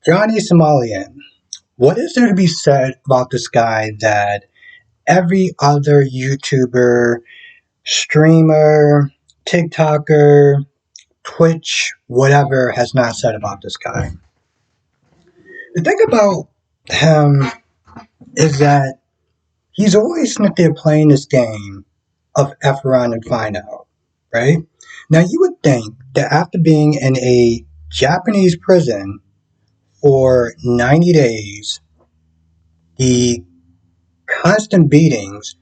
Johnny Somalian. What is there to be said about this guy that every other YouTuber, streamer, TikToker, Twitch, whatever has not said about this guy? The thing about him is that he's always there playing this game of F around and find out, right? Now you would think that after being in a Japanese prison for 90 days, the constant beatings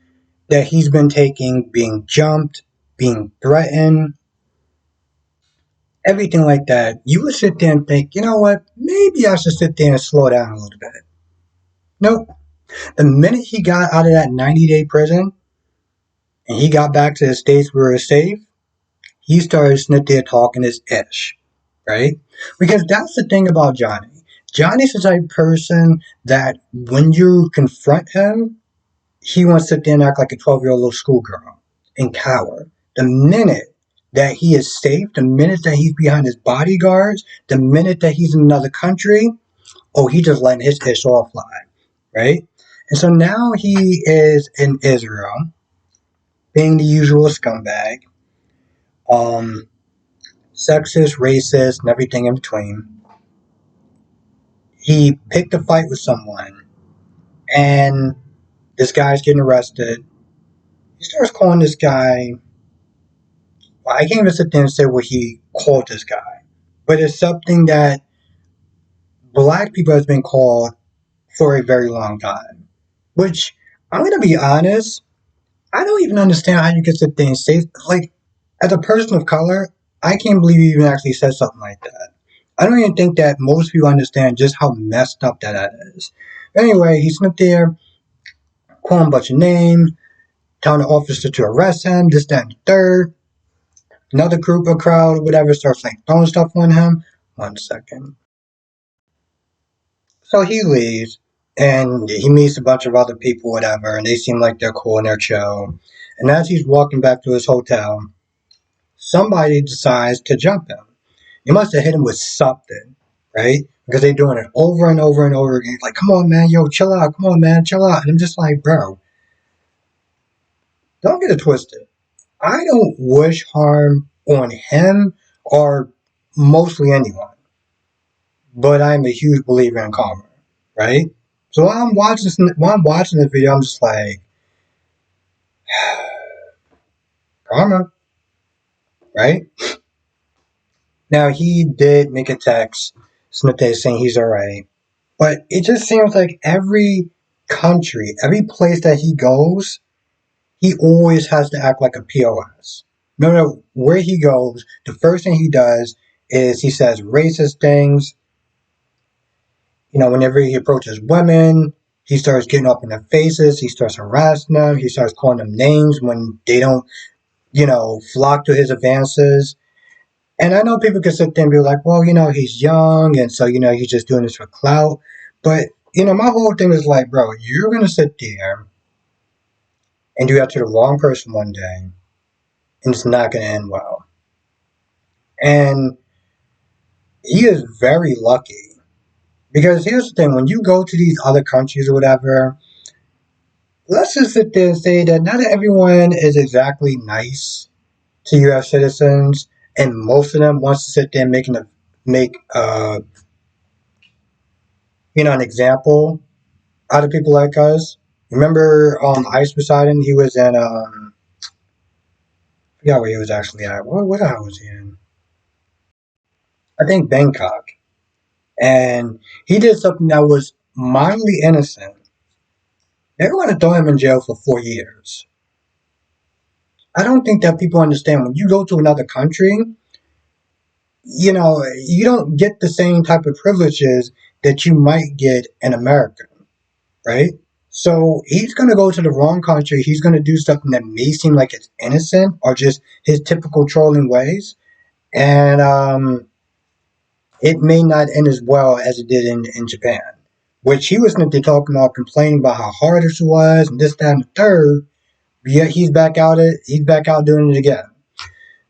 that he's been taking, being jumped, being threatened, everything like that, you would sit there and think, you know what, maybe I should sit there and slow down a little bit. Nope. The minute he got out of that 90-day prison and he got back to the States where it's safe, he started sitting there talking his ish, right? Because that's the thing about Johnny. Johnny's the type of person that when you confront him, he wants to sit there and act like a 12-year-old little schoolgirl and cower. The minute that he is safe, the minute that he's behind his bodyguards, the minute that he's in another country, oh, he just letting his ish all fly, right? And so now he is in Israel, being the usual scumbag, um, sexist, racist, and everything in between. He picked a fight with someone, and this guy's getting arrested. He starts calling this guy. Well, I can't even sit there and say what he called this guy, but it's something that black people has been called for a very long time. Which I'm gonna be honest, I don't even understand how you can sit there and say, like, as a person of color, I can't believe you even actually said something like that. I don't even think that most people understand just how messed up that is. Anyway, he's up there calling a bunch of names, telling the officer to arrest him, this, that, and the third. Another group or crowd or whatever starts like throwing stuff on him. 1 second. So he leaves and he meets a bunch of other people, whatever, and they seem like they're cool and they're chill. And as he's walking back to his hotel, somebody decides to jump him. He must have hit him with something, right? Because they're doing it over and over and over again. He's like, come on, man, yo, chill out. Come on, man, chill out. And I'm just like, bro, don't get it twisted. I don't wish harm on him or mostly anyone. But I'm a huge believer in karma, right? So while I'm watching this video, I'm just like, karma, right? Now he did make a text, Smith saying he's alright, but it just seems like every country, every place that he goes, he always has to act like a POS. No matter where he goes, the first thing he does is he says racist things. You know, whenever he approaches women, he starts getting up in their faces. He starts harassing them. He starts calling them names when they don't, flock to his advances. And I know people can sit there and be like, well, he's young, and so, he's just doing this for clout. But, my whole thing is like, bro, you're going to sit there and do that to the wrong person one day, and it's not going to end well. And he is very lucky. Because here's the thing, when you go to these other countries or whatever, let's just sit there and say that not everyone is exactly nice to U.S. citizens, and most of them wants to sit there and make an example out of people like us. Remember Ice Poseidon? He was in I forgot where he was actually at. What the hell was he in? I think Bangkok. And he did something that was mildly innocent. They were going to throw him in jail for 4 years. I don't think that people understand when you go to another country, you don't get the same type of privileges that you might get in America, right? So he's going to go to the wrong country. He's going to do something that may seem like it's innocent or just his typical trolling ways. And it may not end as well as it did in Japan, which he was talking about, complaining about how hard it was and this, that, and the third. But yet he's back out doing it again.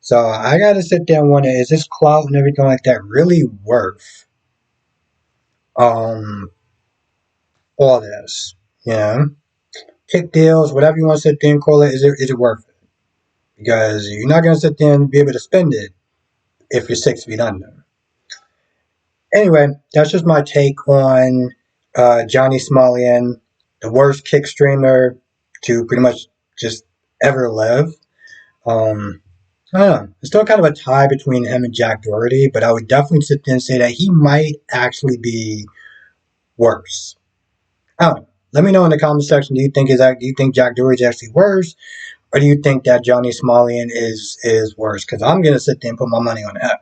So I gotta sit there and wonder, is this clout and everything like that really worth um, all this, you know, kick deals, whatever you want to sit there and call it. Is it worth it? Because you're not going to sit there and be able to spend it if you're 6 feet under. Anyway, that's just my take on Johnny Smolian, the worst kick streamer to pretty much just ever live. Um, I don't know. It's still kind of a tie between him and Jack Doherty, but I would definitely sit there and say that he might actually be worse. I don't know. Let me know in the comment section. Do you think Jack Doherty is actually worse, or do you think that Johnny Smolian is worse? Because I'm gonna sit there and put my money on him.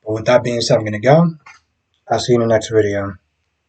But with that being said, I'm gonna go. I'll see you in the next video.